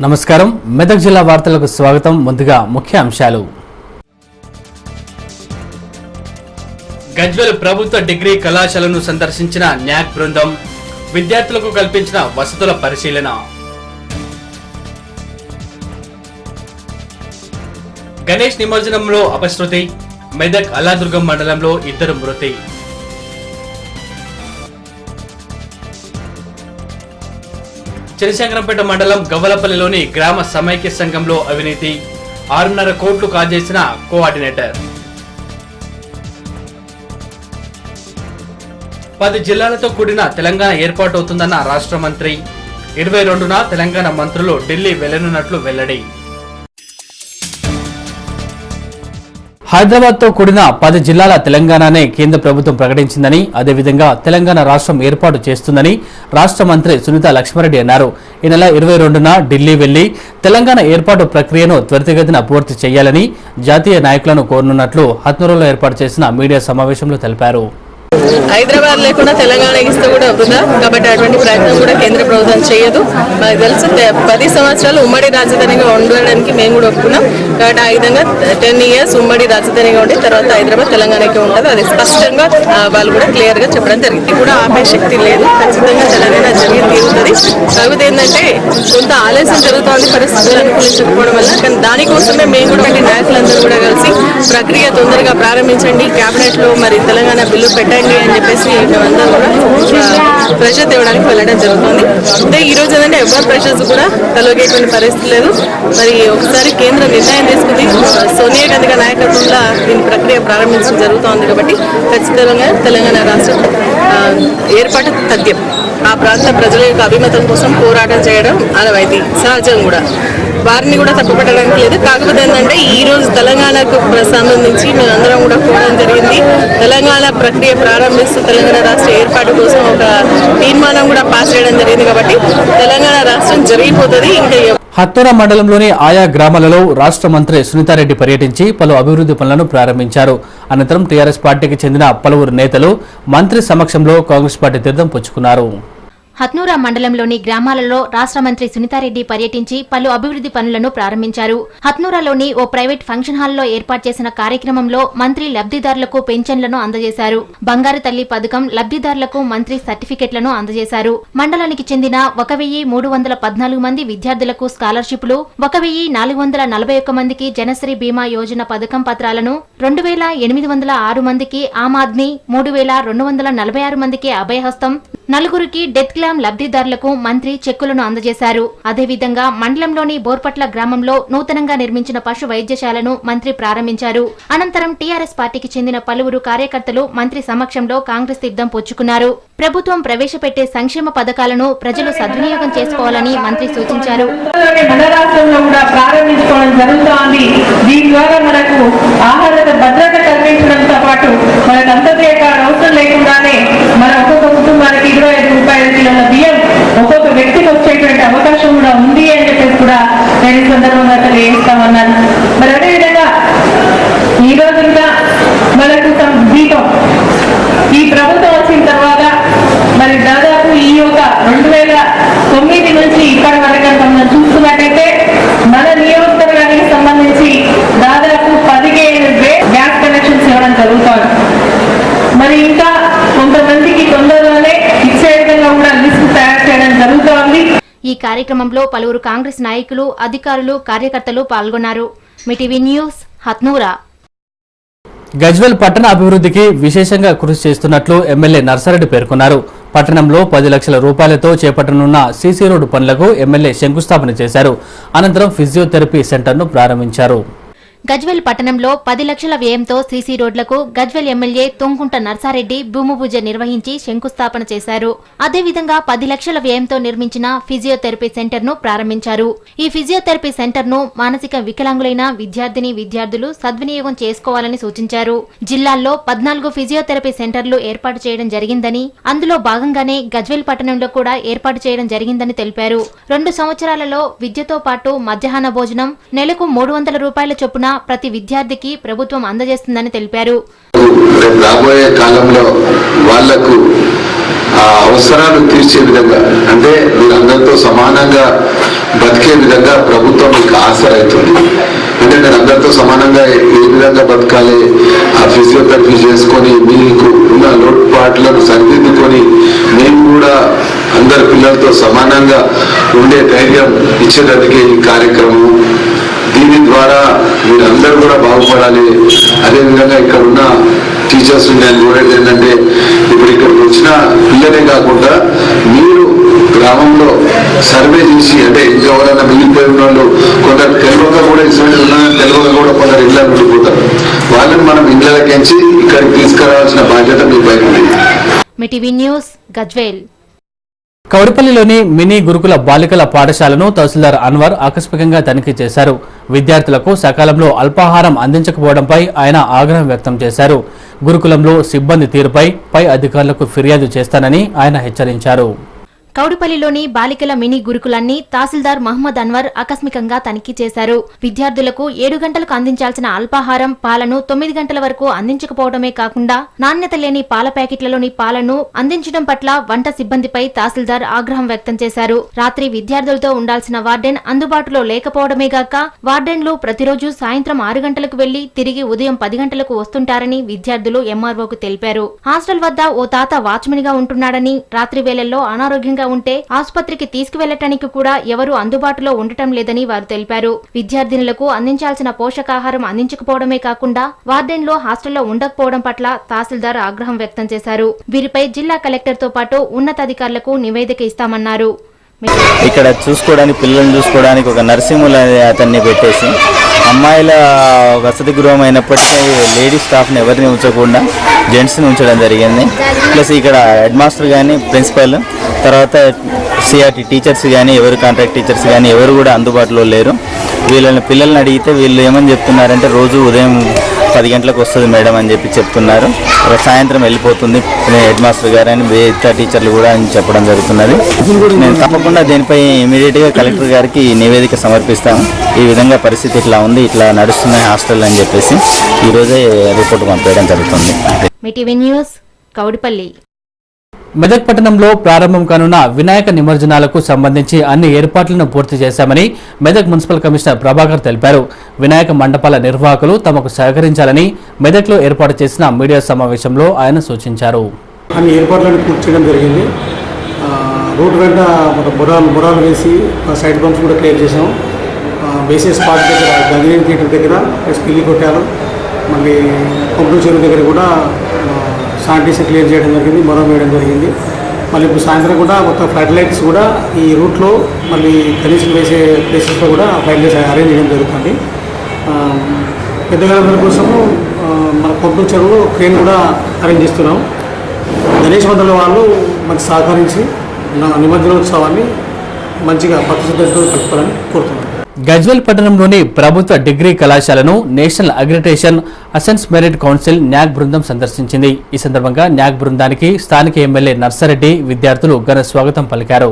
నమస్కారం మెదక్ జిల్లా వార్తలకు స్వాగతం. ముందుగా ముఖ్య అంశాలు. గజ్వేల్ ప్రభుత్వ డిగ్రీ కళాశాలను సందర్శించిన న్యాక్ బృందం, విద్యార్థులకు కల్పించిన వసతుల పరిశీలన. గణేష్ నిమజ్జనంలో అపశృతి, మెదక్ అల్లాదుర్గం మండలంలో 2 మృతి. చినశంకరంపేట మండలం గవ్వలపల్లిలోని గ్రామ సమైక్య సంఘంలో అవినీతి, 6.5 కోట్లు కాజేసిన కోఆర్డినేటర్. 10 జిల్లాలతో కూడిన తెలంగాణ ఏర్పాటవుతుందన్న రాష్ట్ర మంత్రి. 22న తెలంగాణ మంత్రులు ఢిల్లీ వెళ్లనున్నట్లు వెల్లడి. హైదరాబాద్ తో కూడిన 10 జిల్లాల తెలంగాణనే కేంద్ర ప్రభుత్వం ప్రకటించిందని, అదేవిధంగా తెలంగాణ రాష్ట్రం ఏర్పాటు చేస్తుందని రాష్ట్ర మంత్రి సునీత లక్ష్మారెడ్డి అన్నారు. ఈ నెల 22న ఢిల్లీ వెళ్లి తెలంగాణ ఏర్పాటు ప్రక్రియను త్వరితగతిన పూర్తి చేయాలని జాతీయ నాయకులను కోరనున్నట్లు హత్నూరులో ఏర్పాటు చేసిన మీడియా సమావేశంలో తెలిపారు. హైదరాబాద్ లేకుండా తెలంగాణ ఇస్తే కూడా అవుతుందా? కాబట్టి అటువంటి ప్రయత్నం కూడా కేంద్ర ప్రభుత్వం చేయదు. మాకు తెలుసు 10 సంవత్సరాలు ఉమ్మడి రాజధానిగా ఉండడానికి మేము కూడా ఒప్పుకున్నాం. కాబట్టి ఆ విధంగా 10 years ఉమ్మడి రాజధానిగా ఉండి తర్వాత హైదరాబాద్ తెలంగాణకి ఉంటుంది. అది స్పష్టంగా వాళ్ళు కూడా క్లియర్ గా చెప్పడం జరిగింది. కూడా ఆపే శక్తి లేదు, ఖచ్చితంగా తెలంగాణ జరిగి తీరుతుంది. కాకపోతే ఏంటంటే కొంత ఆలస్యం జరుగుతోంది పరిస్థితులు అనుకూలించకపోవడం వల్ల. కానీ దానికోసమే మేము కూడా నాయకులందరూ కూడా కలిసి ప్రక్రియ తొందరగా ప్రారంభించండి, కేబినెట్ లో మరి తెలంగాణ బిల్లు పెట్టండి అని చెప్పేసి మేమందరూ కూడా ప్రెషర్ తేవడానికి వెళ్ళడం జరుగుతుంది. అంటే ఈ రోజు ఏంటంటే ఎవరి ప్రెషర్స్ కూడా తొలగేటువంటి పరిస్థితి లేదు. మరి ఒకసారి కేంద్ర నిర్ణయం తీసుకుంది, సోనియా గాంధీ గారి నాయకత్వంలో దీని ప్రక్రియ ప్రారంభించడం జరుగుతోంది. కాబట్టి ఖచ్చితంగా తెలంగాణ రాష్ట్రం ఏర్పాటు తథ్యం. ఆ ప్రాంత ప్రజల యొక్క అభిమతం కోసం పోరాటం చేయడం ఆనవాయితీ, సహజం కూడా. వారిని కూడా తప్పుపట్టడానికి లేదు. కాకపోతే ఏంటంటే ఈ రోజు తెలంగాణకు సంబంధించి మేమందరం కూడా కోరడం జరిగింది. తెలంగాణ ప్రక్రియ ప్రారంభిస్తూ తెలంగాణ రాష్ట్ర ఏర్పాటు కోసం ఒక తీర్మానం కూడా పాస్ చేయడం జరిగింది. కాబట్టి తెలంగాణ రాష్ట్రం జరిగిపోతుంది. ఇంకా హత్తూర మండలంలోని ఆయా గ్రామాలలో రాష్ట్ర మంత్రి సునీతారెడ్డి పర్యటించి పలు అభివృద్ధి పనులను ప్రారంభించారు. అనంతరం టీఆర్ఎస్ పార్టీకి చెందిన పలువురు నేతలు మంత్రి సమక్షంలో కాంగ్రెస్ పార్టీ తీర్థం పుచ్చుకున్నారు. హత్నూరా మండలంలోని గ్రామాలలో రాష్ట్ర మంత్రి సునీతారెడ్డి పర్యటించి పలు అభివృద్ధి పనులను ప్రారంభించారు. హత్నూరాలోని ఓ ప్రైవేట్ ఫంక్షన్ హాల్లో ఏర్పాటు చేసిన కార్యక్రమంలో మంత్రి లబ్ధిదారులకు పెన్షన్లను అందజేశారు. బంగారు తల్లి పథకం లబ్ధిదారులకు మంత్రి సర్టిఫికెట్లను అందజేశారు. మండలానికి చెందిన 1314 మంది విద్యార్థులకు స్కాలర్షిప్లు, 1441 మందికి జనశ్రీ బీమా యోజన పథకం పత్రాలను, 2806 మందికి ఆమ్ ఆద్మీ, 3246 మందికి అభయహస్తం, 4 డెత్ క్లామ్ లబ్ధిదారులకు మంత్రి చెక్కులను అందజేశారు. అదేవిధంగా మండలంలోని బోర్పట్ల గ్రామంలో నూతనంగా నిర్మించిన పశు వైద్యశాలను మంత్రి ప్రారంభించారు. అనంతరం టీఆర్ఎస్ పార్టీకి చెందిన పలువురు కార్యకర్తలు మంత్రి సమక్షంలో కాంగ్రెస్ తీర్థం పుచ్చుకున్నారు. ప్రభుత్వం ప్రవేశపెట్టే సంక్షేమ పథకాలను ప్రజలు సద్వినియోగం చేసుకోవాలని మంత్రి సూచించారు. మన రాష్ట్రంలో కూడా ప్రారంభించుకోవడం జరుగుతోంది. దీని ద్వారా మనకు ఆహార భద్రత కల్పించడంతో పాటు మనకు అంతర్జాతీయ అవసరం లేకుండానే మన ఒక్కొక్క కుటుంబానికి 25 రూపాయల కిలోల బియ్యం ఒక్కొక్క వ్యక్తికి వచ్చేటువంటి అవకాశం కూడా ఉంది అని చెప్పేసి కూడా నేను ఈ సందర్భంగా తెలియజేస్తామన్నాను. మరి అదేవిధంగా ఈ రోజు ఇంకా మనకు దీపం ఈ ప్రభుత్వం వచ్చిన తర్వాత మరి దాదాపు ఈ యొక్క 2009 నుంచి ఇప్పటి వరకు మనం చూసుకున్నట్టయితే మన నియోజకవర్గానికి సంబంధించి దాదాపు 15,000 గ్యాస్ కనెక్షన్స్ ఇవ్వడం జరుగుతుంది. మరి ఇంకా కొంతమందికి తొందరలోనే ఇచ్చే విధంగా కూడా లిస్టు తయారు చేయడం జరుగుతోంది. ఈ కార్యక్రమంలో పలువురు కాంగ్రెస్ నాయకులు, అధికారులు, కార్యకర్తలు పాల్గొన్నారు. మీటీవీ న్యూస్, హత్నూరా. గజ్వేల్ పట్టణ అభివృద్ధికి విశేషంగా కృషి చేస్తున్నట్లు ఎమ్మెల్యే నర్సారెడ్డి పేర్కొన్నారు. పట్టణంలో 10 లక్షల రూపాయలతో చేపట్టనున్న సీసీ రోడ్డు పనులకు ఎమ్మెల్యే శంకుస్థాపన చేశారు. అనంతరం ఫిజియోథెరపీ సెంటర్ను ప్రారంభించారు. గజ్వేల్ పట్టణంలో 10 లక్షల వ్యయంతో సీసీ రోడ్లకు గజ్వేల్ ఎమ్మెల్యే తొంగుంట నర్సారెడ్డి భూమి పూజ నిర్వహించి శంకుస్థాపన చేశారు. అదేవిధంగా 10 లక్షల వ్యయంతో నిర్మించిన ఫిజియోథెరపీ సెంటర్ ను ప్రారంభించారు. ఈ ఫిజియోథెరపీ సెంటర్ ను మానసిక వికలాంగులైన విద్యార్థులు సద్వినియోగం చేసుకోవాలని సూచించారు. జిల్లాల్లో 14 ఫిజియోథెరపీ సెంటర్లు ఏర్పాటు చేయడం జరిగిందని, అందులో భాగంగానే గజ్వేల్ పట్టణంలో కూడా ఏర్పాటు చేయడం జరిగిందని తెలిపారు. 2 సంవత్సరాలలో విద్యతో పాటు మధ్యాహ్న భోజనం నెలకు 300 రూపాయల చొప్పున ప్రతి విద్యార్థికి ప్రభుత్వం అందజేస్తుందని తెలిపారు. రాబోయే కాలంలో వాళ్లకు అవసరాలు తీర్చే విధంగా, అంటే మీరందరితో సమానంగా బతికే విధంగా ఆసరైతుంది. అంటే నేను అందరితో సమానంగా ఏ విధంగా బతకాలి, ఆ ఫిజియోథెరపీ చేసుకొని మీకు ఉన్న లోటుపాట్లను సరిదిద్దుకొని మేము కూడా అందరి పిల్లలతో సమానంగా ఉండే ధైర్యం ఇచ్చేటందుకే ఈ కార్యక్రమం. దీని ద్వారా మీరందరూ కూడా బాగుపడాలి. అదేవిధంగా ఇక్కడ ఉన్న టీచర్స్ నేను కోరేది ఏంటంటే, ఇప్పుడు ఇక్కడికి వచ్చిన పిల్లలే కాకుండా మీరు గ్రామంలో సర్వే చేసి, అంటే ఇంకెవరైనా మిగిలిపోయి ఉన్న వాళ్ళు కొందరు తెలియక కూడా ఇటువంటి ఉన్నారని తెలియక కూడా కొందరు ఇళ్ళ ఉండిపోతారు. వాళ్ళని మనం ఇళ్ళకెంచి ఇక్కడికి తీసుకురావాల్సిన బాధ్యత మీ పైన ఉంది. మిటివి న్యూస్ గజ్వేల్. కౌడిపల్లిలోని మినీ గురుకుల బాలికల పాఠశాలను తహసీల్దార్ అన్వర్ ఆకస్మికంగా తనిఖీ చేశారు. విద్యార్థులకు సకాలంలో అల్పాహారం అందించకపోవడంపై ఆయన ఆగ్రహం వ్యక్తం చేశారు. గురుకులంలో సిబ్బంది తీరుపై పై అధికారులకు ఫిర్యాదు చేస్తానని ఆయన హెచ్చరించారు. కౌడిపల్లిలోని బాలికల మినీ గురుకులాన్ని తహసీల్దార్ మహమ్మద్ అన్వర్ ఆకస్మికంగా తనిఖీ చేశారు. విద్యార్థులకు 7 గంటలకు అందించాల్సిన అల్పాహారం పాలను 9 గంటల వరకు అందించకపోవడమే కాకుండా నాణ్యత లేని పాల ప్యాకెట్లలోని పాలను అందించడం పట్ల వంట సిబ్బందిపై తహసీల్దార్ ఆగ్రహం వ్యక్తం చేశారు. రాత్రి విద్యార్థులతో ఉండాల్సిన వార్డెన్ అందుబాటులో లేకపోవడమే గాక వార్డెన్లు ప్రతిరోజు సాయంత్రం 6 గంటలకు వెళ్లి తిరిగి ఉదయం 10 గంటలకు వస్తుంటారని విద్యార్థులు ఎంఆర్ఓకు తెలిపారు. హాస్టల్ వద్ద ఓ తాత వాచ్మెన్ గా ఉంటున్నాడని, రాత్రి వేళల్లో అనారోగ్యంగా ఉంటే ఆసుపత్రికి తీసుకువెళ్లటానికి కూడా ఎవరూ అందుబాటులో ఉండటం లేదని వారు తెలిపారు. విద్యార్థినులకు అందించాల్సిన పోషకాహారం అందించకపోవడమే కాకుండా వార్డెన్లో హాస్టల్లో ఉండకపోవడం పట్ల తహసీల్దార్ ఆగ్రహం వ్యక్తం చేశారు. వీరిపై జిల్లా కలెక్టర్ తో పాటు ఉన్నతాధికారులకు నివేదిక ఇస్తామన్నారు. ఇక్కడ చూసుకోవడానికి పిల్లల్ని చూసుకోవడానికి ఒక నర్సింహుల అతన్ని పెట్టేసి అమ్మాయిల వసతి గృహం అయినప్పటికీ లేడీస్ స్టాఫ్ని ఎవరిని ఉంచకుండా జెంట్స్ని ఉంచడం జరిగింది. ప్లస్ ఇక్కడ హెడ్ మాస్టర్ కానీ ప్రిన్సిపల్ తర్వాత సిఆర్టీ టీచర్స్ కానీ ఎవరు కాంట్రాక్ట్ టీచర్స్ కానీ ఎవరు కూడా అందుబాటులో లేరు. పిల్లల్ని అడిగితే వీళ్ళు ఏమని చెప్తున్నారంటే రోజు ఉదయం 10 గంటలకు వస్తుంది మేడం అని చెప్తున్నారు. సాయంత్రం వెళ్ళిపోతుంది హెడ్ మాస్టర్ గారు అని మిగతా టీచర్లు కూడా అని చెప్పడం జరుగుతున్నది. నేను తప్పకుండా దీనిపై ఇమీడియట్గా కలెక్టర్ గారికి నివేదిక సమర్పిస్తాము. ఈ విధంగా పరిస్థితి ఇట్లా ఉంది, ఇట్లా నడుస్తున్నాయి హాస్టల్ అని చెప్పేసి ఈరోజే రిపోర్ట్ పంపేయడం జరుగుతుంది. మిటివి న్యూస్ కౌడిపల్లి. మెదక్ పట్టణంలో ప్రారంభం కానున్న వినాయక నిమజ్జనాలకు సంబంధించి అన్ని ఏర్పాట్లను పూర్తి చేశామని మెదక్ మున్సిపల్ కమిషనర్ ప్రభాకర్ తెలిపారు. వినాయక మండపాల నిర్వాహకులు తమకు సహకరించాలని మెదక్లో ఏర్పాటు చేసిన మీడియా సమావేశంలో ఆయన సూచించారు. అన్ని ఏర్పాట్లను పూర్తి చేయడం జరిగింది. రోడ్డు వెంట మొరాలు వేసి సైడ్ బంప్స్ కూడా క్లియర్ చేసాం. వేసే స్పాట్ దగ్గర గంగిరేని థియేటర్ దగ్గర ప్లస్ పిల్లి కొట్టాలు, మళ్ళీ కొంపలు చెరువు దగ్గర కూడా శానిటేషన్ క్లియర్ చేయడం జరిగింది, మొరం వేయడం జరిగింది. మళ్ళీ ఇప్పుడు సాయంత్రం కూడా మొత్తం ఫ్లడ్ లైట్స్ కూడా ఈ రూట్లో మళ్ళీ కనీసం వేసే ప్లేసెస్లో కూడా ఫ్లడ్ లైట్స్ అరేంజ్ చేయడం జరుగుతుంది. పెద్దగలందరి కోసము మన కొంపలు చెరువులో క్రేన్ కూడా అరేంజ్ చేస్తున్నాం. గణేష్ మండలి వాళ్ళు మనకు సహకరించి నిమజ్జనోత్సవాన్ని మంచిగా భక్తిశ్రద్ధలతో కలుపుకోవాలని కోరుతున్నాం. గజ్వేల్ పట్టణంలోని ప్రభుత్వ డిగ్రీ కళాశాలను నేషనల్ అగ్రిటేషన్ అసెన్స్ మెరిట్ కౌన్సిల్ న్యాక్ బృందం సందర్శించింది. ఈ సందర్భంగా న్యాక్ బృందానికి స్థానిక ఎమ్మెల్యే నర్సారెడ్డి విద్యార్థులు ఘన స్వాగతం పలికారు.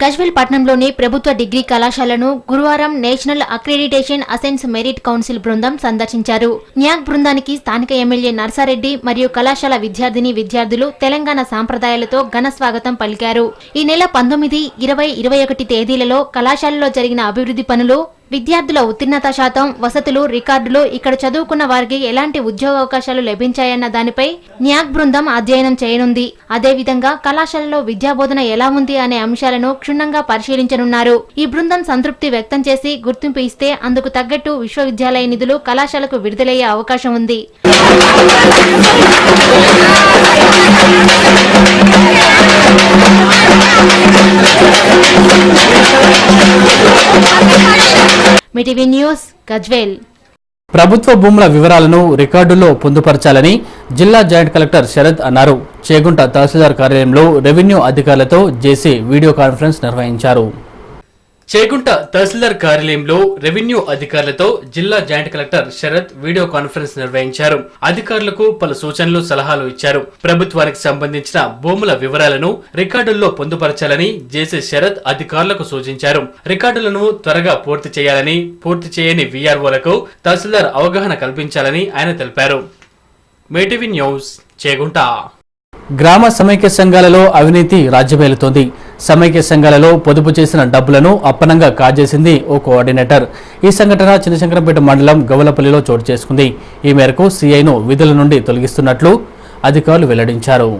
గజ్వేల్ పట్టణంలోని ప్రభుత్వ డిగ్రీ కళాశాలను గురువారం నేషనల్ అక్రిడిటేషన్ అసెన్స్ మెరిట్ కౌన్సిల్ బృందం సందర్శించారు. న్యాక్ బృందానికి స్థానిక ఎమ్మెల్యే నర్సారెడ్డి మరియు కళాశాల విద్యార్థులు తెలంగాణ సాంప్రదాయాలతో ఘన స్వాగతం పలికారు. ఈ నెల 19, 20, 21 తేదీలలో కళాశాలలో జరిగిన అభివృద్ధి పనులు, విద్యార్థుల ఉత్తీర్ణత శాతం, వసతులు, రికార్డులు, ఇక్కడ చదువుకున్న వారికి ఎలాంటి ఉద్యోగావకాశాలు లభించాయన్న దానిపై న్యాక్ బృందం అధ్యయనం చేయనుంది. అదేవిధంగా కళాశాలలో విద్యాబోధన ఎలా ఉంది అనే అంశాలను క్షుణ్ణంగా పరిశీలించనున్నారు. ఈ బృందం సంతృప్తి వ్యక్తం చేసి గుర్తింపు ఇస్తే అందుకు తగ్గట్టు విశ్వవిద్యాలయ నిధులు కళాశాలకు విడుదలయ్యే అవకాశం ఉంది. మిటివి న్యూస్ గజ్వేల్. ప్రభుత్వ భూముల వివరాలను రికార్డుల్లో పొందుపరచాలని జిల్లా జాయింట్ కలెక్టర్ శరత్ అన్నారు. చేగుంట తహసీల్దార్ కార్యాలయంలో రెవెన్యూ అధికారులతో జేసీ వీడియో కాన్ఫరెన్స్ నిర్వహించారు. చేగుంట తహసీల్దార్ కార్యాలయంలో రెవెన్యూ అధికారులతో జిల్లా joint collector Sharath video conference నిర్వహించారు. అధికారులకు పలు సూచనలు, సలహాలు ఇచ్చారు. ప్రభుత్వానికి సంబంధించిన భూముల వివరాలను రికార్డుల్లో పొందుపరచాలని జేసీ శరత్ అధికారులకు సూచించారు. రికార్డులను త్వరగా పూర్తి చేయాలని, పూర్తి చేయని వీఆర్ఓలకు తహసీల్దార్ అవగాహన కల్పించాలని ఆయన తెలిపారు. మేటివి న్యూస్ చేగుంట. గ్రామ సమైక్య సంఘాలలో అవినీతి రాజ్యమేలుతోంది. సమైక్య సంఘాలలో పొదుపు చేసిన డబ్బులను అప్పనంగా కాజేసింది ఓ కోఆర్డినేటర్. ఈ సంఘటన చిన్నశంకరంపేట మండలం గవలపల్లిలో చోటు చేసుకుంది. ఈ మేరకు సీఐను విధుల నుండి తొలగిస్తున్నట్లు అధికారులు వెల్లడించారు.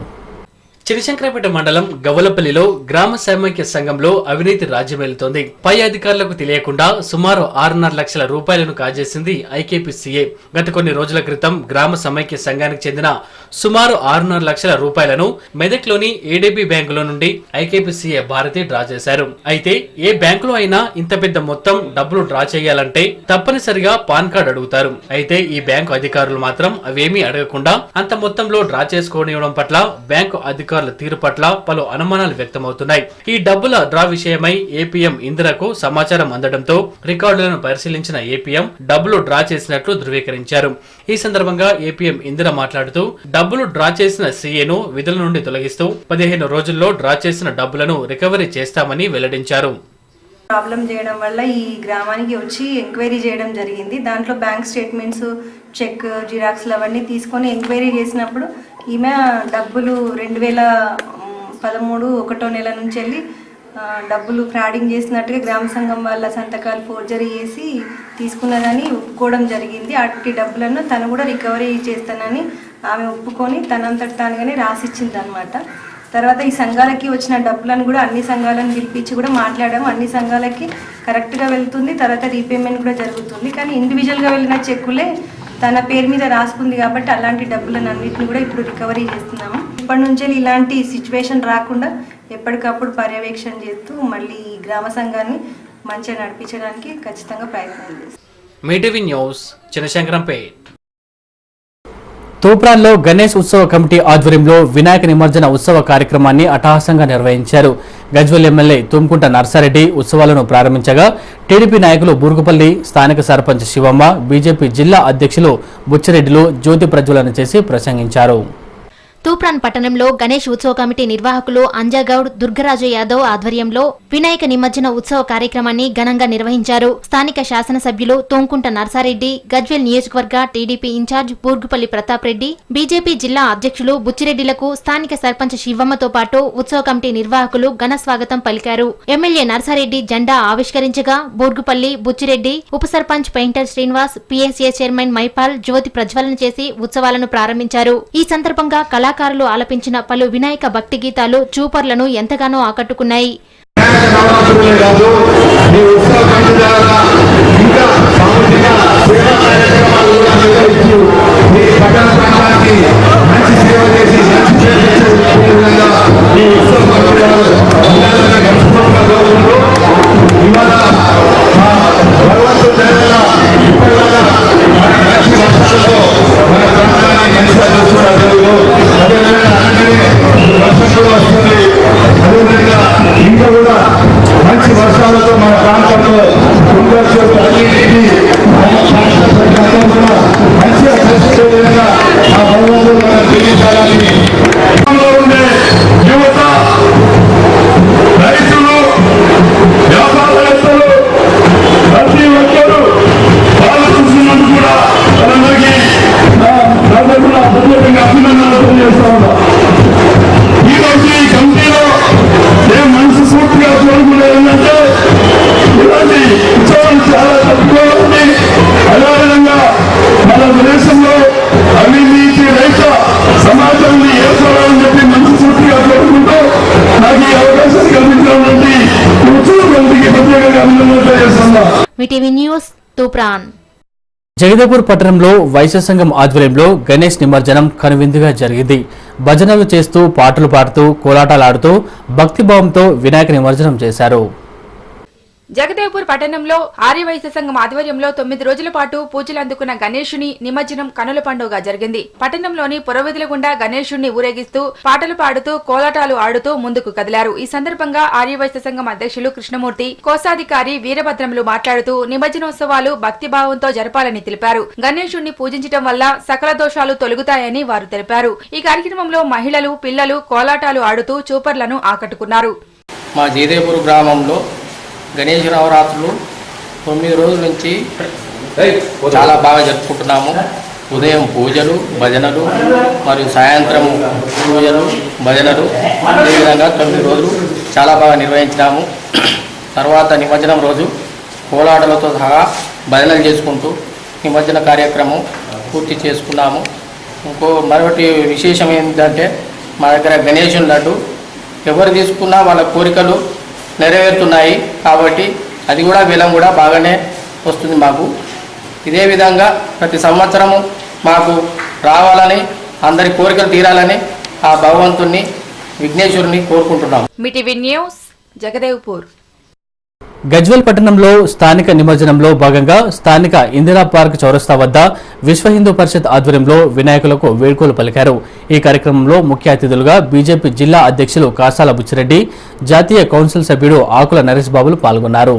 చిన్నశంకరంపేట మండలం గవలపల్లిలో గ్రామ సమైక్య సంఘంలో అవినీతి రాజ్యమేలుతోంది. పై అధికారులకు తెలియకుండా సుమారు 6.5 లక్షల రూపాయలను కాజేసింది ఐకేపీ సీఏ. గత కొన్ని రోజుల క్రితం గ్రామ సమైక్య సంఘానికి చెందిన సుమారు 6.5 లక్షల రూపాయలను మెదక్లోని ఏడీబీ బ్యాంకులో నుండి ఐకేపీ సీఏ భారతి డ్రా చేశారు. అయితే ఏ బ్యాంకులో అయినా ఇంత పెద్ద మొత్తం డబ్బులు డ్రా చేయాలంటే తప్పనిసరిగా పాన్ కార్డు అడుగుతారు. అయితే ఈ బ్యాంకు అధికారులు మాత్రం అవేమీ అడగకుండా అంత మొత్తంలో డ్రా చేసుకోనివ్వడం పట్ల బ్యాంకు అధికారుల తీరు పట్ల పలు అనుమానాలు వ్యక్తమవుతున్నాయి. ఈ డబ్బుల డ్రా విషయమై ఏపీఎం ఇందిరకు సమాచారం అందడంతో రికార్డులను పరిశీలించిన ఏపీఎం డబ్బులు డ్రా చేసినట్లు ధృవీకరించారు. ఈ సందర్భంగా ఏపీఎం ఇందిర మాట్లాడుతూ డబ్బులు డ్రా చేసిన సీఏను విధుల నుండి తొలగిస్తూ 15 రోజుల్లో డ్రా చేసిన డబ్బులను రికవరీ చేస్తామని వెల్లడించారు. ప్రాబ్లం చేయడం వల్ల ఈ గ్రామానికి వచ్చి ఎంక్వైరీ చేయడం జరిగింది. దాంట్లో బ్యాంక్ స్టేట్మెంట్స్, చెక్, జిరాక్స్లు అవన్నీ తీసుకొని ఎంక్వైరీ చేసినప్పుడు ఈమె డబ్బులు 2013 1వ నెల నుంచి వెళ్ళి డబ్బులు ఫ్రాడింగ్ చేసినట్టుగా గ్రామ సంఘం వాళ్ళ సంతకాలు ఫోర్జరీ చేసి తీసుకున్నదని ఒప్పుకోవడం జరిగింది. అట్టి డబ్బులను తను కూడా రికవరీ చేస్తానని ఆమె ఒప్పుకొని తనంతట తానుగానే రాసిచ్చింది అనమాట. తర్వాత ఈ సంఘాలకి వచ్చిన డబ్బులను కూడా అన్ని సంఘాలను పిలిపించి కూడా మాట్లాడాము. అన్ని సంఘాలకి కరెక్ట్గా వెళ్తుంది. తర్వాత రీపేమెంట్ కూడా జరుగుతుంది. కానీ ఇండివిజువల్గా వెళ్ళిన చెక్కులే తన పేరు మీద రాసుకుంది కాబట్టి అలాంటి డబ్బులను అన్నింటిని కూడా ఇప్పుడు రికవరీ చేస్తున్నాము. ఇప్పటి నుంచి ఇలాంటి సిచ్యువేషన్ రాకుండా ఎప్పటికప్పుడు పర్యవేక్షణ చేస్తూ మళ్ళీ ఈ గ్రామ సంఘాన్ని మంచిగా నడిపించడానికి ఖచ్చితంగా ప్రయత్నం చేస్తాం. మీటీవీ న్యూస్ చిన్నశంకరంపేట్. తూప్రాన్లో గణేష్ ఉత్సవ కమిటీ ఆధ్వర్యంలో వినాయక నిమజ్జన ఉత్సవ కార్యక్రమాన్ని అట్టహాసంగా నిర్వహించారు. గజ్వెల్ ఎమ్మెల్యే తుమ్కుంట నర్సారెడ్డి ఉత్సవాలను ప్రారంభించగా టీడీపీ నాయకులు బూరుగుపల్లి, స్థానిక సర్పంచ్ శివమ్మ, బీజేపీ జిల్లా అధ్యక్షులు బుచ్చిరెడ్డిలు జ్యోతి ప్రజ్వలన చేసి ప్రసంగించారు. తూప్రాన్ పట్టణంలో గణేష్ ఉత్సవ కమిటీ నిర్వాహకులు అంజాగౌడ్, దుర్గరాజు యాదవ్ ఆధ్వర్యంలో వినాయక నిమజ్జన ఉత్సవ కార్యక్రమాన్ని ఘనంగా నిర్వహించారు. స్థానిక శాసనసభ్యులు తోంకుంట నర్సారెడ్డి, గజ్వెల్ నియోజకవర్గ TDP incharge Burgupalli Pratap Reddy, BJP జిల్లా అధ్యక్షులు బుచ్చిరెడ్డిలకు స్థానిక సర్పంచ్ శివమ్మతో పాటు ఉత్సవ కమిటీ నిర్వాహకులు ఘన స్వాగతం పలికారు. ఎమ్మెల్యే నర్సారెడ్డి జెండా ఆవిష్కరించగా బూర్గుపల్లి, బుచ్చిరెడ్డి, ఉప sarpanch painter Srinivas, PSA chairman Maipal జ్యోతి ప్రజ్వలన చేసి ఉత్సవాలను ప్రారంభించారు. ఈ సందర్భంగా కళాకారులు ఆలపించిన పలు వినాయక భక్తి గీతాలు చూపర్లను ఎంతగానో ఆకట్టుకున్నాయి. ఇంకా కూడా మంచి వర్షాలతో మన ప్రాంతంలో మంచిగా కలిసే విధంగా ఆ భగవంతుడు మనం తెలియజేయాలని ఉండే యువత, రైతులు, వ్యాపారవేత్తలు ప్రతి ఒక్కరూ వాళ్ళు చూస్తున్నందుకు కూడా వాళ్ళందరికీ ప్రత్యేకంగా అభినందనలు తెలియజేస్తా ఉన్నా. ఈరోజు ఈ కమిటీలో ఏం మనసు పూర్తిగా కోరుకునేది ఏంటంటే ఇలాంటి ఉత్సవాలు చాలా తప్పుకోవాలని, అదేవిధంగా మన దేశంలో అవినీతి రహిత సమాజాన్ని ఏర్పడాలని చెప్పి మనసు పూర్తిగా కోరుకుంటూ నాకు ఈ అవకాశాన్ని కల్పించినటువంటి ఉత్సవ కమిటీకి ప్రత్యేకంగా అభినందనలు తెలియజేస్తున్నా. మీటీవీ న్యూస్ తూప్రాన్. జగదేపూర్ పట్టణంలో వైశ్య సంఘం ఆధ్వర్యంలో గణేష్ నిమజ్జనం కనువిందుగా జరిగింది. భజనలు చేస్తూ, పాటలు పాడుతూ, కోలాటాలాడుతూ భక్తిభావంతో వినాయక నిమజ్జనం చేశారు. జగదేవ్పూర్ పట్టణంలో ఆర్యవైశ్య సంఘం ఆధ్వర్యంలో 9 రోజుల పాటు పూజలు అందుకున్న గణేశుని నిమజ్జనం కనుల పండుగ జరిగింది. పట్టణంలోని పురవీధుల గుండా గణేశుణ్ణి ఊరేగిస్తూ, పాటలు పాడుతూ, కోలాటాలు ఆడుతూ ముందుకు కదిలారు. ఈ సందర్భంగా ఆర్యవైశ్య సంఘం అధ్యక్షులు కృష్ణమూర్తి, కోశాధికారి వీరభద్రములు మాట్లాడుతూ నిమజ్జనోత్సవాలు భక్తిభావంతో జరపాలని తెలిపారు. గణేశుణ్ణి పూజించడం వల్ల సకల దోషాలు తొలగుతాయని వారు తెలిపారు. ఈ కార్యక్రమంలో మహిళలు, పిల్లలు కోలాటాలు ఆడుతూ చూపర్లను ఆకట్టుకున్నారు. మా జగదేవ్పూర్ గ్రామంలో గణేష్ నవరాత్రులు 9 రోజుల నుంచి చాలా బాగా జరుపుకుంటున్నాము. ఉదయం పూజలు, భజనలు మరియు సాయంత్రం పూజలు, భజనలు, అదేవిధంగా 9 రోజులు చాలా బాగా నిర్వహించినాము. తర్వాత నిమజ్జనం రోజు కోలాటలతో సహా భజనలు చేసుకుంటూ నిమజ్జన కార్యక్రమం పూర్తి చేసుకున్నాము. మరొకటి విశేషం ఏంటంటే మా దగ్గర గణేశుని లడ్డు ఎవరు తీసుకున్నా వాళ్ళ కోరికలు నెరవేరుతున్నాయి కాబట్టి అది కూడా వేలం కూడా బాగానే వస్తుంది మాకు. ఇదే విధంగా ప్రతి సంవత్సరము మాకు రావాలని అందరి కోరికలు తీరాలని ఆ భగవంతుణ్ణి విఘ్నేశ్వరుని కోరుకుంటున్నాము. మిటివి న్యూస్ జగదేవ్పూర్. గజ్వేల్ పట్టణంలో స్థానిక నిమజ్జనంలో భాగంగా స్థానిక ఇందిరా పార్క్ చౌరస్తా వద్ద విశ్వ హిందూ పరిషత్ ఆధ్వర్యంలో వినాయకులకు వేడుకలు పలికారు. ఈ కార్యక్రమంలో ముఖ్య అతిథులుగా బీజేపీ జిల్లా అధ్యక్షులు కాసాల బుచ్చిరెడ్డి, జాతీయ కౌన్సిల్ సభ్యుడు ఆకుల నరేష్ బాబులు పాల్గొన్నారు.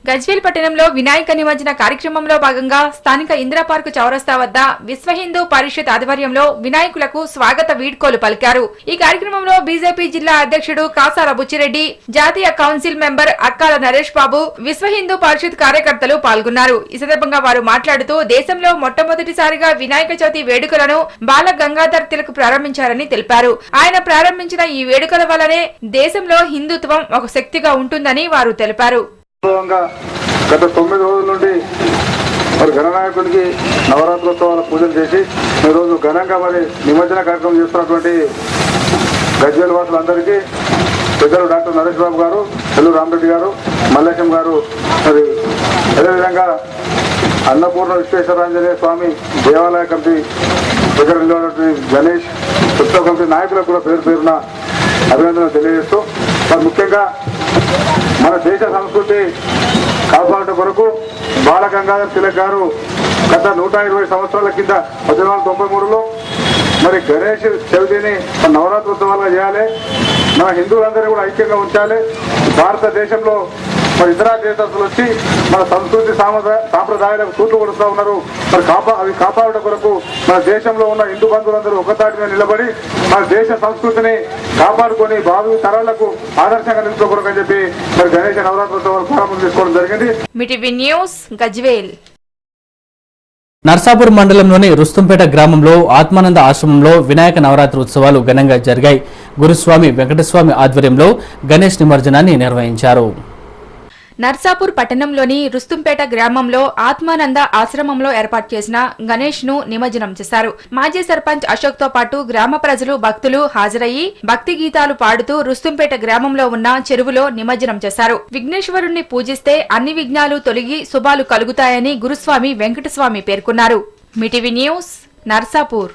గజ్వేల్ పట్టణంలో వినాయక నిమజ్జన కార్యక్రమంలో భాగంగా స్థానిక ఇందిరా పార్క్ చౌరస్తా వద్ద విశ్వ హిందూ పరిషత్ ఆధ్వర్యంలో వినాయకులకు స్వాగత వీడ్కోలు పలికారు. ఈ కార్యక్రమంలో బీజేపీ జిల్లా అధ్యక్షుడు కాసాల బుచ్చిరెడ్డి, జాతీయ కౌన్సిల్ మెంబర్ అక్కాల నరేష్ బాబు, విశ్వ హిందూ పరిషత్ కార్యకర్తలు పాల్గొన్నారు. ఈ సందర్భంగా వారు మాట్లాడుతూ దేశంలో మొట్టమొదటిసారిగా వినాయక చవితి వేడుకలను బాల గంగాధర్ తిలక్ ప్రారంభించారని తెలిపారు. ఆయన ప్రారంభించిన ఈ వేడుకల వల్లనే దేశంలో హిందుత్వం ఒక శక్తిగా ఉంటుందని వారు తెలిపారు. గత 9 రోజుల నుండి మరి గణనాయకునికి నవరాత్రోత్సవాల పూజలు చేసి ఈరోజు ఘనంగా మరి నిమజ్జన కార్యక్రమం చేస్తున్నటువంటి గజ్వేల్ వాసులందరికీ పెద్దలు డాక్టర్ నరేష్ బాబు గారు, ఎల్లు రామరెడ్డి గారు, మల్లేశం గారు, మరి అదేవిధంగా అన్నపూర్ణ విశ్వేశ్వరాంజనేయ స్వామి దేవాలయ కమిటీ దగ్గర గణేష్ ఉత్సవ కమిటీ నాయకులకు కూడా పేరు పేరున అభినందనలు తెలియజేస్తూ మరి ముఖ్యంగా మన దేశ సంస్కృతి కాపాడట కొరకు బాల గంగాధర్ తిలక్ గారు గత 120 సంవత్సరాల కింద 1993లో మరి గణేష్ చవితిని నవరాత్రోత్సవాలుగా చేయాలి, మన హిందువులందరూ కూడా ఐక్యంగా ఉంచాలి. భారతదేశంలో మరి ఇతర దేశస్తులు వచ్చి మన సంస్కృతి సాంప్రదాయాలకు తూట్లు కొడుతూ ఉన్నారు. మరి అవి కాపాడట కొరకు మన దేశంలో ఉన్న హిందూ బంధువులందరూ ఒకతాటి మీద నిలబడి మన దేశ సంస్కృతిని కాపాడుకొని భావి తరాలకు ఆదర్శంగా నిలుపుకోకూడదు అని చెప్పి మరి గణేష నవరాత్రోత్సవాలు ప్రారంభం చేసుకోవడం జరిగింది. మిటివి న్యూస్ గజ్వేల్. నర్సాపూర్ మండలంలోని రుస్తుంపేట గ్రామంలో ఆత్మానంద ఆశ్రమంలో వినాయక నవరాత్రి ఉత్సవాలు ఘనంగా జరిగాయి. గురుస్వామి వెంకటస్వామి ఆధ్వర్యంలో గణేష్ నిమజ్జనాన్ని నిర్వహించారు. నర్సాపూర్ పట్టణంలోని రుస్తుంపేట గ్రామంలో ఆత్మానంద ఆశ్రమంలో ఏర్పాటు చేసిన గణేష్ ను నిమజ్జనం చేశారు. మాజీ సర్పంచ్ అశోక్ తో పాటు గ్రామ ప్రజలు, భక్తులు హాజరయ్యి భక్తి గీతాలు పాడుతూ రుస్తుంపేట గ్రామంలో ఉన్న చెరువులో నిమజ్జనం చేశారు. విఘ్నేశ్వరుణ్ణి పూజిస్తే అన్ని విఘ్నాలు తొలగి శుభాలు కలుగుతాయని గురుస్వామి వెంకటస్వామి పేర్కొన్నారు. మిటివి న్యూస్ నర్సాపూర్.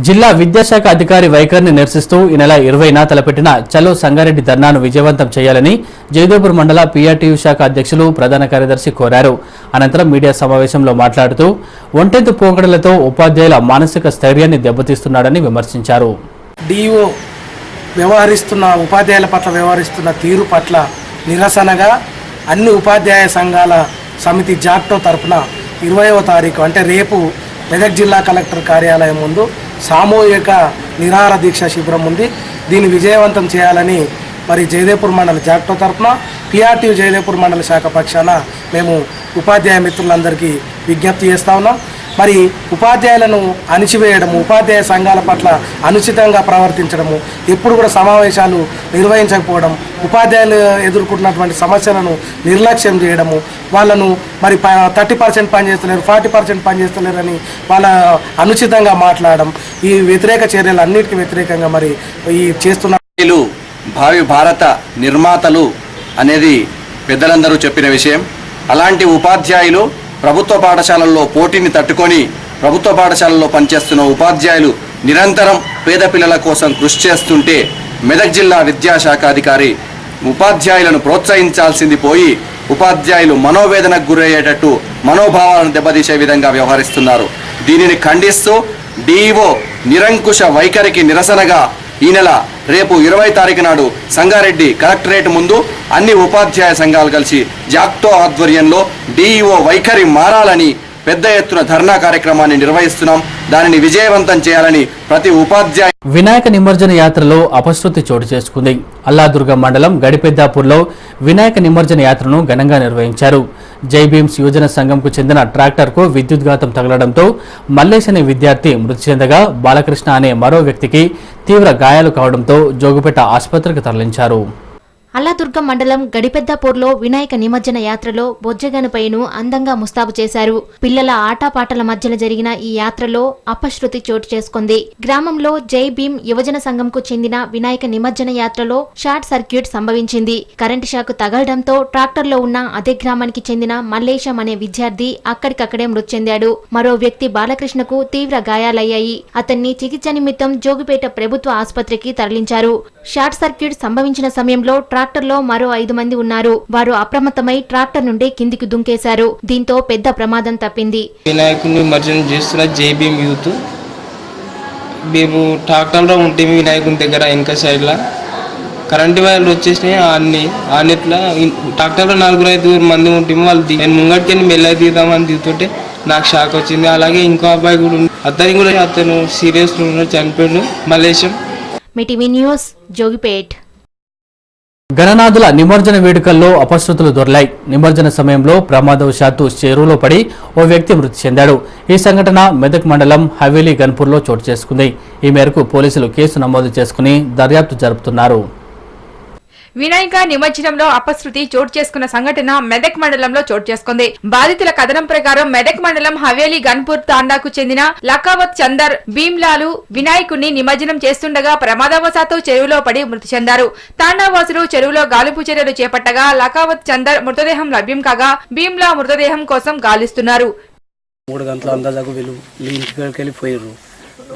జిల్లా విద్యాశాఖ అధికారి వైఖరిని నిరసిస్తూ ఈ నెల 20న తలపెట్టిన చలో సంగారెడ్డి ధర్నాను విజయవంతం చేయాలని జయదేవ్పూర్ మండల పీఆర్టీయూ శాఖ అధ్యక్షులు ప్రధాన కార్యదర్శి కోరారు. అనంతరం మీడియా సమావేశంలో మాట్లాడుతూ ఒంటెత్తు పోకడలతో ఉపాధ్యాయుల మానసిక స్థైర్యాన్ని దెబ్బతీస్తున్నాడని విమర్శించారు. డిఓ ఉపాధ్యాయుల పట్ల వ్యవహరిస్తున్న తీరు పట్ల నిరసనగా అన్ని ఉపాధ్యాయ సంఘాల సమితి జాక్టో తరఫున 20వ తారీఖు అంటే రేపు మెదక్ జిల్లా కలెక్టర్ కార్యాలయం ముందు సామూహిక నిరాహార దీక్ష శిబిరం ఉంది. దీన్ని విజయవంతం చేయాలని మరి జయదేవ్పూర్ మండల జాక్టో తరఫున పీఆర్టీయూ జయదేవ్పూర్ మండల శాఖ పక్షాన మేము ఉపాధ్యాయ మిత్రులందరికీ విజ్ఞప్తి చేస్తా ఉన్నాం. మరి ఉపాధ్యాయులను అణిచివేయడము, ఉపాధ్యాయ సంఘాల పట్ల అనుచితంగా ప్రవర్తించడము, ఎప్పుడు కూడా సమావేశాలు నిర్వహించకపోవడం, ఉపాధ్యాయులు ఎదుర్కొంటున్నటువంటి సమస్యలను నిర్లక్ష్యం చేయడము, వాళ్ళను మరి 30% పనిచేస్తలేరు, 40% పనిచేస్తలేరు అని వాళ్ళ అనుచితంగా మాట్లాడడం, ఈ వ్యతిరేక చర్యలు అన్నిటికీ వ్యతిరేకంగా మరి ఈ చేస్తున్న భావి భారత నిర్మాతలు అనేది పెద్దలందరూ చెప్పిన విషయం. అలాంటి ఉపాధ్యాయులు ప్రభుత్వ పాఠశాలల్లో పోటీని తట్టుకొని ప్రభుత్వ పాఠశాలల్లో పనిచేస్తున్న ఉపాధ్యాయులు నిరంతరం పేద పిల్లల కోసం కృషి చేస్తుంటే మెదక్ జిల్లా విద్యాశాఖ అధికారి ఉపాధ్యాయులను ప్రోత్సహించాల్సింది పోయి ఉపాధ్యాయులు మనోవేదనకు గురయ్యేటట్టు మనోభావాలను దెబ్బతీసే విధంగా వ్యవహరిస్తున్నారు. దీనిని ఖండిస్తూ డిఈఓ నిరంకుశ వైఖరికి నిరసనగా ఈ నెల రేపు 20 తారీఖు నాడు సంగారెడ్డి కలెక్టరేట్ ముందు అన్ని ఉపాధ్యాయ సంఘాలు కలిసి జాక్టో ఆధ్వర్యంలో డిఈఓ వైఖరి మారాలని పెద్ద ఎత్తున ధర్నా కార్యక్రమాన్ని నిర్వహిస్తున్నాం. దానిని విజయవంతం చేయాలని ప్రతి ఉపాధ్యాయ. వినాయక నిమజ్జన యాత్రలో అపశృతి చోటు చేసుకుంది. అల్లాదుర్గ మండలం గడిపెద్దాపూర్లో వినాయక నిమజ్జన యాత్రను ఘనంగా నిర్వహించారు. జై భీమ్స్ యువజన సంఘంకు చెందిన ట్రాక్టర్కు విద్యుద్ఘాతం తగలడంతో మల్లేష్ అనే విద్యార్థి మృతి చెందగా బాలకృష్ణ అనే మరో వ్యక్తికి తీవ్ర గాయాలు కావడంతో జోగుపేట ఆసుపత్రికి తరలించారు. అల్లాదుర్గం మండలం గడిపెద్దాపూర్లో వినాయక నిమజ్జన యాత్రలో బొజ్జగనపైను అందంగా ముస్తాబు చేశారు. పిల్లల ఆటపాటల మధ్యలో జరిగిన ఈ యాత్రలో అపశృతి చోటు చేసుకుంది. గ్రామంలో జై భీమ్ యువజన సంఘంకు చెందిన వినాయక నిమజ్జన యాత్రలో షార్ట్ సర్క్యూట్ సంభవించింది. కరెంటు షాక్ తగలడంతో ట్రాక్టర్లో ఉన్న అదే గ్రామానికి చెందిన మల్లేశం అనే విద్యార్థి అక్కడికక్కడే మృతి చెందాడు. మరో వ్యక్తి బాలకృష్ణకు తీవ్ర గాయాలయ్యాయి. అతన్ని చికిత్స నిమిత్తం జోగిపేట ప్రభుత్వ ఆసుపత్రికి తరలించారు. షార్ట్ సర్క్యూట్ సంభవించిన సమయంలో ట్రాక్టర్లో మరో 5 మంది ఉన్నారు. వారు అప్రమత్తమై ట్రాక్టర్ నుండి కిందికి దుంకేశారు. దీంతో పెద్ద ప్రమాదం తప్పింది. వినాయకుని నిమజ్జనం చేస్తున్న జై భీమ్ యూత్ మేము ట్రాక్టర్లో ఉంటే వినాయకుని దగ్గర వెనక సైడ్లో కరెంటు వైర్లు వచ్చేసినాయి. అన్నిట్లా ట్రాక్టర్లో 4-5 మంది ఉంటే వాళ్ళు నేను ముంగటికి మెల్లగా దిగుదామని దిగుతుంటే నాకు షాక్ వచ్చింది. అలాగే ఇంకో అబ్బాయి కూడా అతను సీరియస్ చనిపోయాడు. మలేషియం మిటివి న్యూస్ జోగిపేట్. గణనాథుల నిమజ్జన వేడుకల్లో అపశృతులు దొర్లాయి. నిమజ్జన సమయంలో ప్రమాదవశాత్తు చెరువులో పడి ఓ వ్యక్తి మృతి చెందాడు. ఈ సంఘటన మెదక్ మండలం హవేలీ గన్పూర్లో చోటు చేసుకుంది. ఈ మేరకు పోలీసులు కేసు నమోదు చేసుకుని దర్యాప్తు జరుపుతున్నారు. వినాయక నిమజ్జనంలో అపశృతి చోటు చేసుకున్న సంఘటన మెదక్ మండలంలో చోటు చేసుకుంది. బాధితుల కథనం ప్రకారం మెదక్ మండలం హవేలీ గన్పూర్ తాండాకు చెందిన లకావత్ చందర్ భీమ్లాలు వినాయకుడిని నిమజ్జనం చేస్తుండగా ప్రమాదవశాత్తు చెరువులో పడి మృతి చెందారు. తాండావాసులు చెరువులో గాలింపు చర్యలు చేపట్టగా లకావత్ చందర్ మృతదేహం లభ్యం కాగా భీమ్లా మృతదేహం కోసం గాలిస్తున్నారు. 3 గంటల అందాజకు వీళ్ళు ఇంటికి వెళ్ళిపోయారు.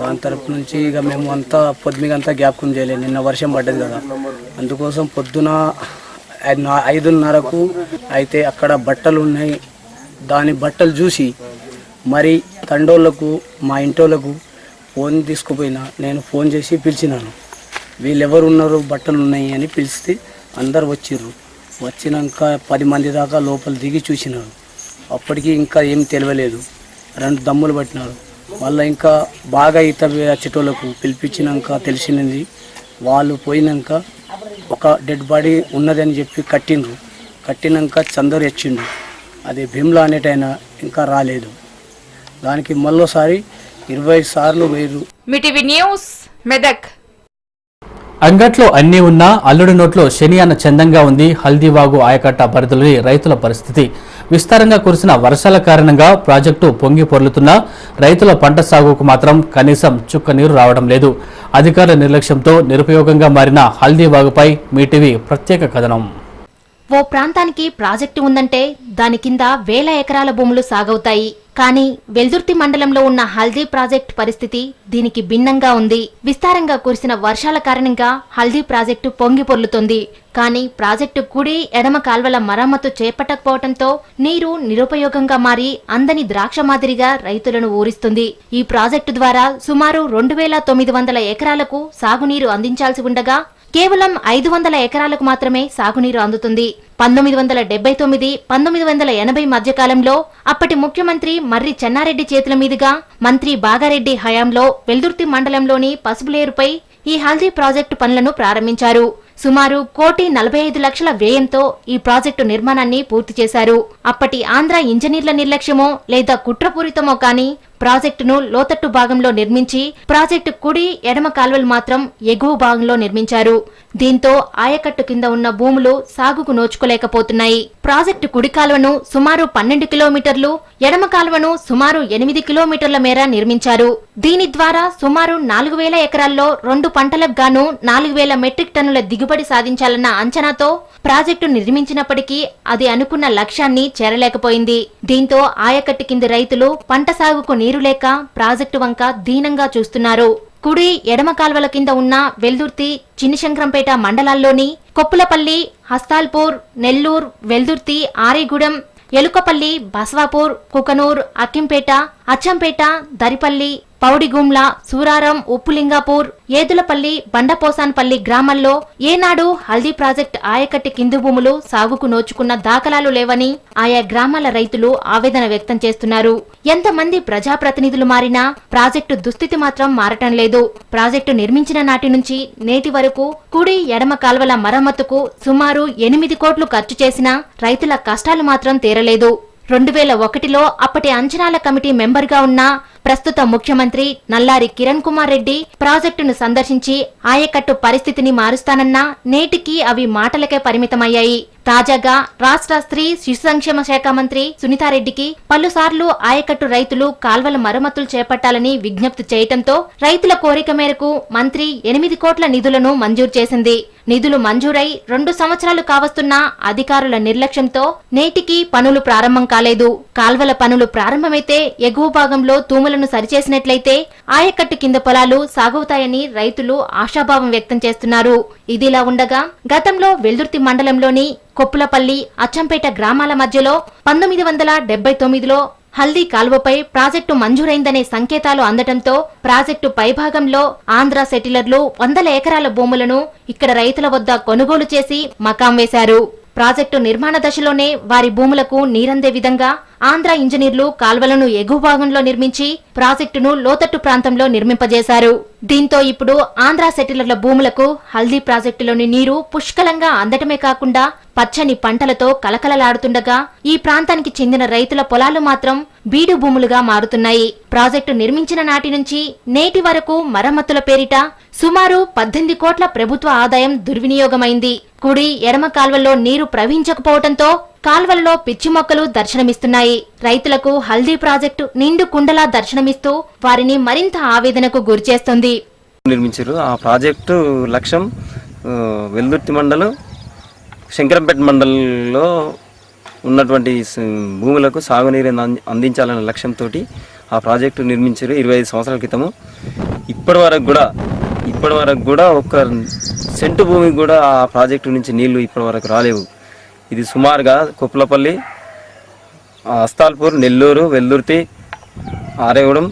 దాని తరపు నుంచి ఇక మేము అంతా పొద్దుమిగంతా జ్ఞాపకం చేయలేదు. నిన్న వర్షం పడ్డది కదా, అందుకోసం పొద్దున 5:30కు అయితే అక్కడ బట్టలు ఉన్నాయి. దాని బట్టలు చూసి మరి తండోళ్లకు మా ఇంటోళ్లకు ఫోన్ తీసుకుపోయినా. నేను ఫోన్ చేసి పిలిచినాను. వీళ్ళు ఎవరు ఉన్నారు, బట్టలు ఉన్నాయి అని పిలిస్తే అందరు వచ్చిర్రు. వచ్చినాక 10 మంది దాకా లోపల దిగి చూసినారు. అప్పటికి ఇంకా ఏం తెలియలేదు. 2 దమ్ములు పట్టినారు. మళ్ళీ ఇంకా బాగా ఈత వచ్చేటోళ్ళకు పిలిపించినాక తెలిసినది. వాళ్ళు పోయినాక ఒక డెడ్ బాడీ ఉన్నదని చెప్పి కట్టిండ్రు. కట్టినాక చందర్ ఎచ్చిండు. అదే భీమ్లా అనేటైనా ఇంకా రాలేదు. దానికి మళ్ళోసారి 20 సార్లు వేరు. మిటివి న్యూస్ మెదక్. అంగట్లో అన్నీ ఉన్నా అల్లుడి నోట్లో శని అన్న చందంగా ఉంది హల్దీవాగు ఆయకట్ట పరిధిలోని రైతుల పరిస్థితి. విస్తారంగా కురిసిన వర్షాల కారణంగా ప్రాజెక్టు పొంగి పొర్లుతున్నా రైతుల పంట సాగుకు మాత్రం కనీసం చుక్క నీరు రావడం లేదు. అధికారుల నిర్లక్ష్యంతో నిరుపయోగంగా మారిన హల్దీవాగుపై మీటీవీ ప్రత్యేక కథనం. ఓ ప్రాంతానికి ప్రాజెక్టు ఉందంటే దాని కింద వేల ఎకరాల భూములు సాగవుతాయి. కానీ వెల్దుర్తి మండలంలో ఉన్న హల్దీ ప్రాజెక్టు పరిస్థితి దీనికి భిన్నంగా ఉంది. విస్తారంగా కురిసిన వర్షాల కారణంగా హల్దీ ప్రాజెక్టు పొంగి పొర్లుతోంది. కానీ ప్రాజెక్టు కుడి ఎడమ కాల్వల మరమ్మతు చేపట్టకపోవడంతో నీరు నిరుపయోగంగా మారి అందని ద్రాక్ష మాదిరిగా రైతులను ఊరిస్తుంది. ఈ ప్రాజెక్టు ద్వారా సుమారు 2900 ఎకరాలకు సాగునీరు అందించాల్సి ఉండగా కేవలం 500 ఎకరాలకు మాత్రమే సాగునీరు అందుతుంది. 1979, 1980 మధ్యకాలంలో అప్పటి ముఖ్యమంత్రి మర్రి చెన్నారెడ్డి చేతుల మీదుగా మంత్రి బాగారెడ్డి హయాంలో వెల్దుర్తి మండలంలోని పసుపులేరుపై ఈ హల్దీ ప్రాజెక్టు పనులను ప్రారంభించారు. సుమారు 1,45,00,000 వ్యయంతో ఈ ప్రాజెక్టు నిర్మాణాన్ని పూర్తి చేశారు. అప్పటి ఆంధ్ర ఇంజనీర్ల నిర్లక్ష్యమో లేదా కుట్రపూరితమో కానీ ప్రాజెక్టును లోతట్టు భాగంలో నిర్మించి ప్రాజెక్టు కుడి ఎడమ కాల్వలు మాత్రం ఎగువ భాగంలో నిర్మించారు. దీంతో ఆయకట్టు కింద ఉన్న భూములు సాగుకు నోచుకోలేకపోతున్నాయి. ప్రాజెక్టు కుడి కాల్వను సుమారు 12 కిలోమీటర్లు, ఎడమ కాల్వను సుమారు 8 కిలోమీటర్ల మేర నిర్మించారు. దీని ద్వారా సుమారు 4,000 ఎకరాల్లో 2 పంటలకు గాను 4,000 మెట్రిక్ టన్నుల దిగుబడి సాధించాలన్న అంచనాతో ప్రాజెక్టు నిర్మించినప్పటికీ అది అనుకున్న లక్ష్యాన్ని చేరలేకపోయింది. దీంతో ఆయకట్టు కింది రైతులు పంట సాగుకు నీరు లేక ప్రాజెక్టు వంక దీనంగా చూస్తున్నారు. కుడి ఎడమ కాల్వల కింద ఉన్న వెల్దుర్తి, చిన్నశంకరంపేట మండలాల్లోని కొప్పులపల్లి, హస్తాల్పూర్, నెల్లూరు, వెల్దుర్తి, ఆరిగూడెం, ఎలుకపల్లి, బస్వాపూర్, కుకనూర్, అక్కింపేట, అచ్చంపేట, దరిపల్లి, పౌడిగుంల, సూరారం, ఉప్పులింగాపూర్, ఏదులపల్లి, బండపోసాన్పల్లి గ్రామాల్లో ఏనాడు హల్దీ ప్రాజెక్ట్ ఆయకట్టి కింది భూములు సాగుకు నోచుకున్న దాఖలాలు లేవని ఆయా గ్రామాల రైతులు ఆవేదన వ్యక్తం చేస్తున్నారు. ఎంతమంది ప్రజాప్రతినిధులు మారినా ప్రాజెక్టు దుస్థితి మాత్రం మారటం లేదు. ప్రాజెక్టు నిర్మించిన నాటి నుంచి నేటి వరకు కుడి ఎడమ కాల్వల మరమ్మతుకు సుమారు 8 కోట్లు ఖర్చు చేసినా రైతుల కష్టాలు మాత్రం తీరలేదు. 2001లో అప్పటి అంచనాల కమిటీ మెంబర్గా ఉన్న ప్రస్తుత ముఖ్యమంత్రి నల్లారి కిరణ్ కుమార్ రెడ్డి ప్రాజెక్టును సందర్శించి ఆయకట్టు పరిస్థితిని మారుస్తానన్నా నేటికి అవి మాటలకే పరిమితమయ్యాయి. తాజాగా రాష్ట్ర స్త్రీ శిశు సంక్షేమ శాఖ మంత్రి సునీతారెడ్డికి పలుసార్లు ఆయకట్టు రైతులు కాల్వల మరమ్మతులు చేపట్టాలని విజ్ఞప్తి చేయటంతో రైతుల కోరిక మేరకు మంత్రి 8 కోట్ల నిధులను మంజూరు చేసింది. నిధులు మంజూరై 2 సంవత్సరాలు కావస్తున్నా అధికారుల నిర్లక్ష్యంతో నేటికి పనులు ప్రారంభం కాలేదు. కాల్వల పనులు ప్రారంభమైతే ఎగువ భాగంలో తూములను సరిచేసినట్లయితే ఆయకట్టు కింద పొలాలు సాగుతాయని రైతులు ఆశాభావం వ్యక్తం చేస్తున్నారు. ఇదిలా ఉండగా గతంలో వెల్దుర్తి మండలంలోని కొప్పులపల్లి, అచ్చంపేట గ్రామాల మధ్యలో 1979లో హల్దీ కాల్వపై ప్రాజెక్టు మంజూరైందనే సంకేతాలు అందటంతో ప్రాజెక్టు పైభాగంలో ఆంధ్ర సెటిలర్లు 100 ఎకరాల భూములను ఇక్కడ రైతుల వద్ద కొనుగోలు చేసి మకాం వేశారు. ప్రాజెక్టు నిర్మాణ దశలోనే వారి భూములకు నీరందే విధంగా ఆంధ్ర ఇంజనీర్లు కాల్వలను ఎగువ భాగంలో నిర్మించి ప్రాజెక్టును లోతట్టు ప్రాంతంలో నిర్మింపజేశారు. దీంతో ఇప్పుడు ఆంధ్ర సెటిలర్ల భూములకు హల్దీ ప్రాజెక్టులోని నీరు పుష్కలంగా అందటమే కాకుండా పచ్చని పంటలతో కలకలలాడుతుండగా ఈ ప్రాంతానికి చెందిన రైతుల పొలాలు మాత్రం బీడు భూములుగా మారుతున్నాయి. ప్రాజెక్టు నిర్మించిన నాటి నుంచి నేటి వరకు మరమ్మతుల పేరిట సుమారు 18 కోట్ల ప్రభుత్వ ఆదాయం దుర్వినియోగమైంది. కుడి ఎడమ కాల్వల్లో నీరు ప్రవహించకపోవడంతో కాల్వల్లో పిచ్చి మొక్కలు దర్శనమిస్తున్నాయి. రైతులకు హల్దీ ప్రాజెక్టు నిండు కుండలా దర్శనమిస్తూ వారిని మరింత ఆవేదనకు గురిచేస్తుంది. నిర్మించారు. ఆ ప్రాజెక్టు లక్ష్యం వెల్దుర్తి మండలం, శంకరంపేట మండలంలో ఉన్నటువంటి భూములకు సాగునీరు అందించాలనే లక్ష్యంతో ఆ ప్రాజెక్టు నిర్మించారు 25 సంవత్సరాల క్రితము. ఇప్పటి వరకు కూడా ఒక్క సెంటు భూమికి కూడా ఆ ప్రాజెక్టు నుంచి నీళ్లు ఇప్పటి వరకు రాలేవు. ఇది సుమారుగా కొప్పులపల్లి, అస్తాల్పూర్, నెల్లూరు, వెల్దుర్తి, ఆరేగూడెం,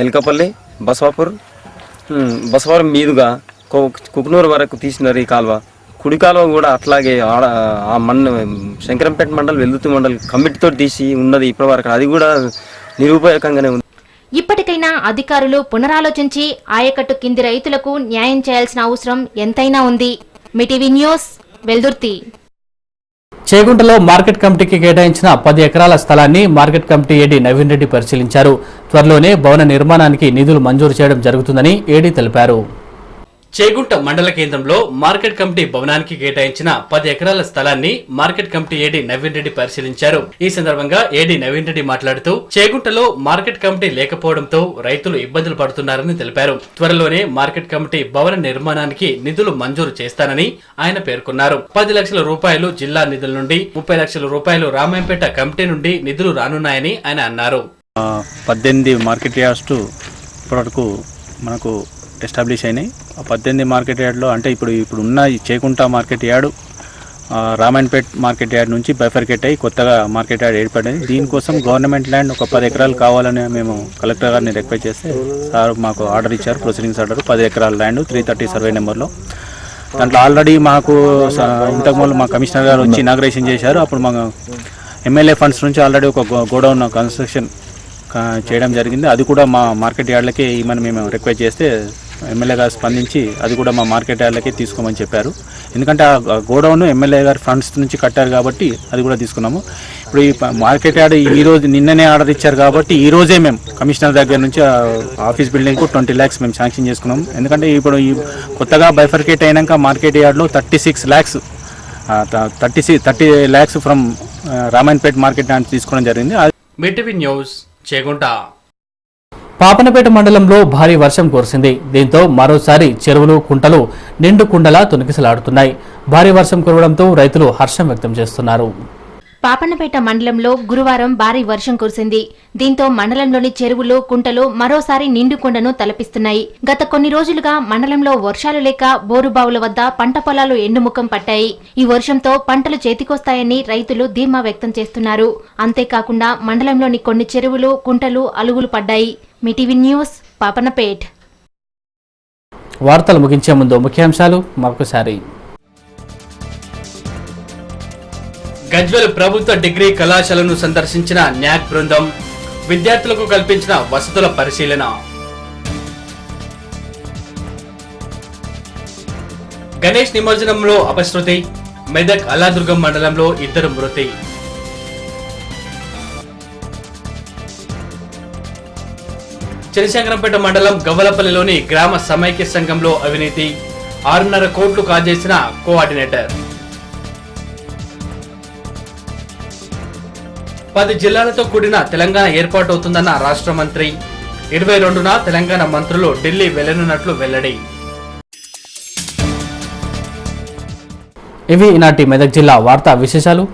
ఎల్కపల్లి, బసవాపురం మీదుగా కుకునూరు వరకు తీసినారు ఈ కాల్వ. కుడి కాలువ కూడా అట్లాగే ఆ శంకరంపేట మండలం, వెల్దుర్తి మండలం కమిటీతో తీసి ఉన్నది ఇప్పటి వరకు. అది కూడా నిరుపయోగంగానే ఉంది. ఇప్పటికైనా అధికారులు పునరాలోచించి ఆయకట్టు కింది రైతులకు న్యాయం చేయాల్సిన అవసరం ఎంతైనా ఉంది. మిటీవీ న్యూస్, వెల్దుర్తి. చేగుంటలో మార్కెట్ కమిటీకి కేటాయించిన 10 ఎకరాల స్థలాన్ని మార్కెట్ కమిటీ ఏడీ నవీన్ రెడ్డి పరిశీలించారు. త్వరలోనే భవన నిర్మాణానికి నిధులు మంజూరు చేయడం జరుగుతుందని ఏడీ తెలిపారు. చేగుంట మండల కేంద్రంలో మార్కెట్ కమిటీ భవనానికి కేటాయించిన 10 ఎకరాల స్థలాన్ని మార్కెట్ కమిటీ ఏడీ నవీన్ రెడ్డి పరిశీలించారు. ఈ సందర్భంగా ఏడీ నవీన్ రెడ్డి మాట్లాడుతూ చేగుంటలో మార్కెట్ కమిటీ లేకపోవడంతో రైతులు ఇబ్బందులు పడుతున్నారని తెలిపారు. త్వరలోనే మార్కెట్ కమిటీ భవన నిర్మాణానికి నిధులు మంజూరు చేస్తానని ఆయన పేర్కొన్నారు. 10 లక్షల రూపాయలు జిల్లా నిధుల నుండి, 30 లక్షల రూపాయలు రామాయంపేట కమిటీ నుండి నిధులు రానున్నాయని ఆయన అన్నారు. 18 మార్కెట్ యార్డ్స్ ఇప్పటివరకు మనకు ఎస్టాబ్లిష్ అయినాయి. ఆ 18 మార్కెట్ యార్డ్లో అంటే ఇప్పుడు ఉన్న Chekunta market yard Ramayanpet market yard నుంచి బైఫర్కేట్ అయ్యి కొత్తగా మార్కెట్ యార్డ్ ఏర్పడింది. దీనికోసం గవర్నమెంట్ ల్యాండ్ ఒక 10 ఎకరాలు కావాలని మేము కలెక్టర్ గారిని రిక్వెస్ట్ చేస్తే సార్ మాకు ఆర్డర్ ఇచ్చారు. ప్రొసీడింగ్స్ ఆర్డర్ 10 ఎకరాల ల్యాండ్ 330 సర్వే నెంబర్లో. దాంట్లో ఆల్రెడీ మాకు ఇంతకుముందు మా కమిషనర్ గారు వచ్చి ఇనాగ్రేషన్ చేశారు. అప్పుడు మా ఎమ్మెల్యే ఫండ్స్ నుంచి ఆల్రెడీ ఒక గోడౌన్ కన్స్ట్రక్షన్ చేయడం జరిగింది. అది కూడా మా మార్కెట్ యార్డ్లకే ఇమని మేము రిక్వెస్ట్ చేస్తే ఎమ్మెల్యే గారు స్పందించి అది కూడా మా మార్కెట్ యార్డ్లకే తీసుకోమని చెప్పారు. ఎందుకంటే ఆ గోడౌన్ ఎమ్మెల్యే గారి ఫండ్స్ నుంచి కట్టారు కాబట్టి అది కూడా తీసుకున్నాము. ఇప్పుడు ఈ మార్కెట్ యార్డ్ ఈరోజు నిన్ననే ఆర్డర్ ఇచ్చారు కాబట్టి ఈ రోజే మేము కమిషనర్ దగ్గర నుంచి ఆఫీస్ బిల్డింగ్కు 20 lakhs మేము శాంక్షన్ చేసుకున్నాము. ఎందుకంటే ఇప్పుడు ఈ కొత్తగా బైఫర్కేట్ అయినాక మార్కెట్ యార్డ్లో 36 lakhs 30 lakhs from Ramayampet market yard తీసుకోవడం జరిగింది. మిటీవీ న్యూస్, చేగుంట. పాపనపేట మండలంలో భారీ వర్షం కురిసింది. దీంతో మరోసారి చెరువులు, కుంటలు నిండు కుండలా తొణికిసలాడుతున్నాయి. భారీ వర్షం కురవడంతో రైతులు హర్షం వ్యక్తం చేస్తున్నారు. పాపన్నపేట మండలంలో గురువారం భారీ వర్షం కురిసింది. దీంతో మండలంలోని చెరువులు, కుంటలు మరోసారి నిండు కుండను తలపిస్తున్నాయి. గత కొన్ని రోజులుగా మండలంలో వర్షాలు లేక బోరుబావుల వద్ద పంట పొలాలు ఎండుముఖం పట్టాయి. ఈ వర్షంతో పంటలు చేతికొస్తాయని రైతులు ధీమా వ్యక్తం చేస్తున్నారు. అంతేకాకుండా మండలంలోని కొన్ని చెరువులు, కుంటలు అలుగులు పడ్డాయి. మిటీవీ న్యూస్, పాపన్నపేట్. వార్తలు ముగించే ముందు ముఖ్యాంశాలు మరొకసారి. గజ్వేల్ ప్రభుత్వ డిగ్రీ కళాశాలను సందర్శించిన న్యాక్ బృందం, విద్యార్థులకు కల్పించిన వసతుల పరిశీలన. గణేష్ నిమజ్జనంలో అపశృతి, మెదక్ అల్లాదుర్గం మండలంలో 2 మృతి. చినశంకరంపేట మండలం గవ్వలపల్లిలోని గ్రామ సమైక్య సంఘంలో అవినీతి 6.5 కోట్లు కాజేసిన కోఆర్డినేటర్. 10 జిల్లాలతో కూడిన తెలంగాణ ఏర్పాటవుతుందన్న రాష్ట్ర మంత్రి. 22న తెలంగాణ మంత్రులు ఢిల్లీ వెళ్లనున్నట్లు వెల్లడి. ఇవి ఈనాటి మెదక్ జిల్లా వార్తా విశేషాలు.